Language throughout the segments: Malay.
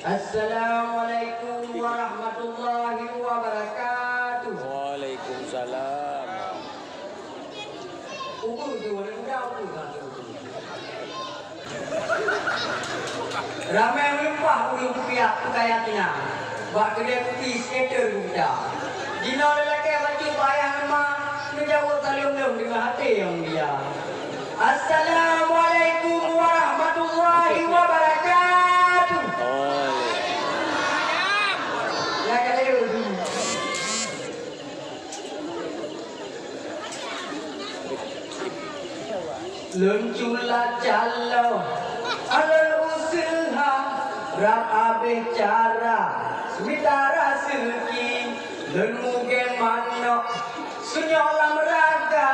Assalamualaikum warahmatullahi wabarakatuh. Waalaikumsalam. Ukur tu, udah ukur kan tu. Ramai melimpah udah pihak pekayatina. Bak kedai kopi skater kita. Dina lelaki baca bayang nama menjawab talium-lium dengan hati yang dia. Assalamualaikum warahmatullahi wabarakatuh. Ya kali dulu. Lunculah jalo, alur usaha, rap abeh cara, semitara seki, lun muge manok, sunyolam raga,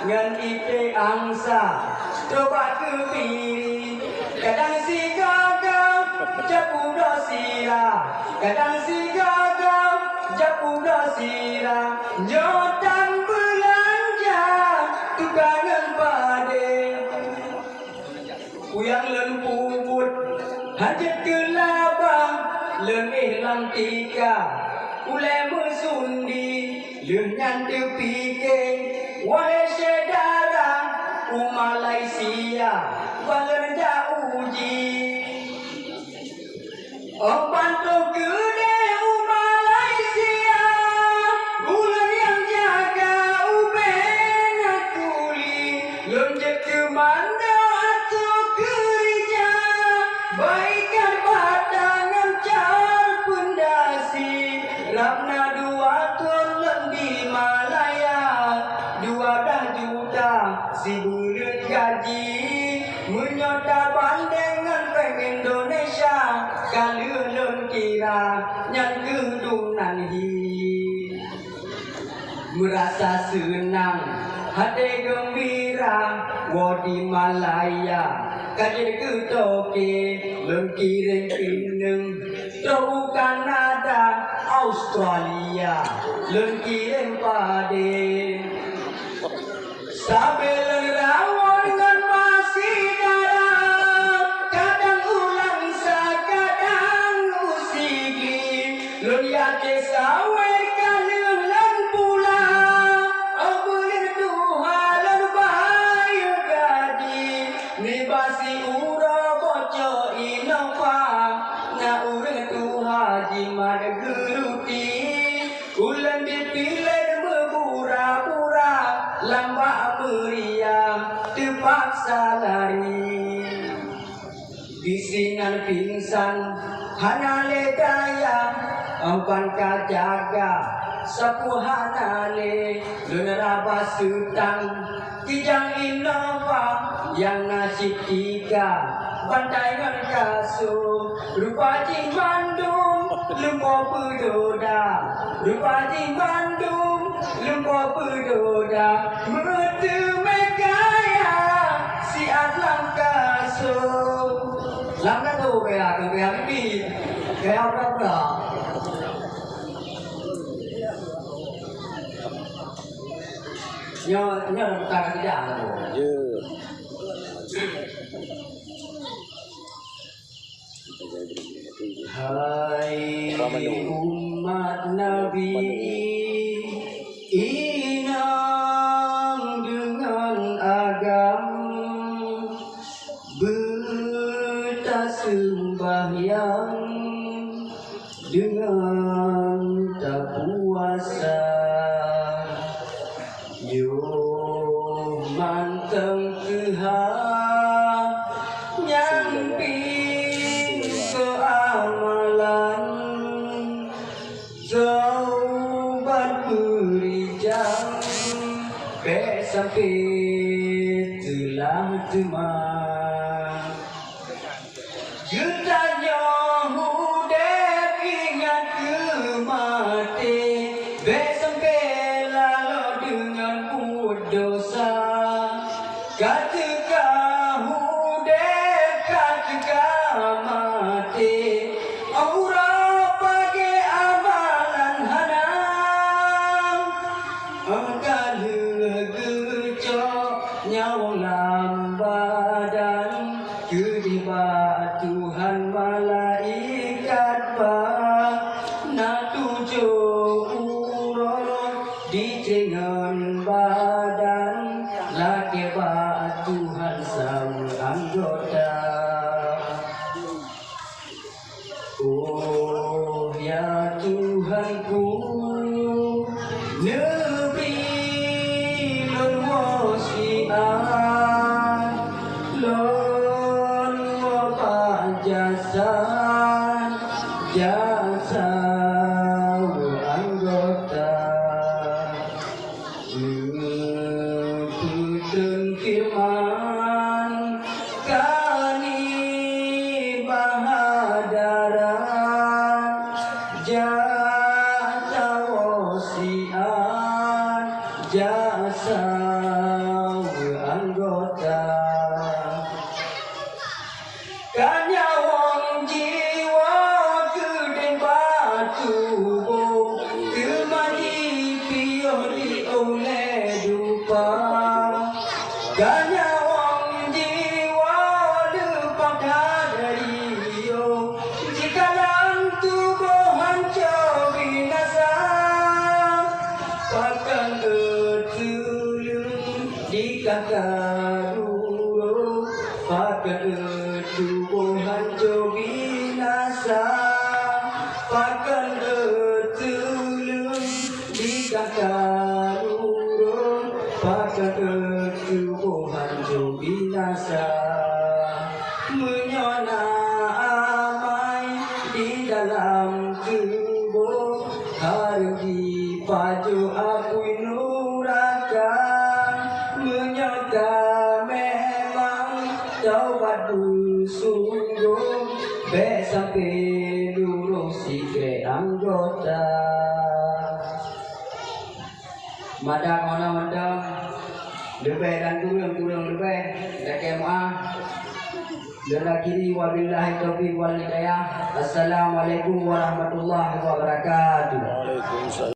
ngan ite angsa, coba kebiri, kadang si gagam, japudo sira, kadang si gagam, japudo sira, nyotan belanja, tukangan pade. Uyang len puput, hajat kelabang, len ihlang tiga, ulai mesundi, len nyantu pike, wahai saudara, Malaysia, balerja uji. Oh bantu gede Malaysia, bulan yang jaga ubena kuli, len jeke manda. Baikan batangan car pendasi, Rapna dua turun di Malaya, 12 juta si bulan gaji, menyota bandengan peng Indonesia, kalian kira yang kedunan hi, merasa senang, hati gembira, wadi Malaya. Kajian ke Toke, lengkiring pineng, terus Kanada, Australia, lengkiring pade. Sambil rawon dengan masih dalam, kadang ulang kadang usigi, luya kesawe kalian lan pula, abulir Tuhan lan bayu gaji, nibasi ura boco inova, na urang Tuhan jimat geruti, ulang dipilih berpura-pura, lamba meriah terpaksa lari. Bisingan pingsan hana ledaya, ampan kajaga sapu hanale, lunaraba sutang kijang inova yang nasi tiga, bantayan kasu rupa jing Bandung lumpo pedoda, rupa jing Bandung lumpo pedoda, metu megaya si atlang kasu. Lama tu kayak ini kayak apa? Nhờ là ta cái dạng là hai umat Nabi inam dengan agam bersembahyang dengan tak puasa. Yo manteng keha nyamping keamalan, zaubat berijang be sampai telah teman. Jutanya hudep ingat ke mati, be sampai lalu dengan dosa. Ketika hudep ketika mati, aura pagi amalan hanam, angkat legecok nyawa lambat. Oh ya Tuhanku, negeri lon wasiat, lon wapa jasan, jasa anggota, Putun firman kani bahadaran, jasa wasiat, jasa anggota. Kanya wong jiwa keden batu bom, kemari pioli oleh dupa. Kanya wong jiwa lupa dari yo, jika dalam tubuh hancur binasa, pakan ketulung di kakak dulu, pakan tubuh hancur binasa, pakan ketulung di kakak dulu, pakan tubuh hancur binasa. Menyona amai di dalam tubuh, hari paju akui nuraka, menyota memang taubat sungguh, be sampai lurus sikre anggota. Madak mana madak, lebih dan turun lebih, dak maaf. Kiri wabillahi taufiq wal hidayah. Assalamualaikum warahmatullahi wabarakatuh. Waalaikumsalam.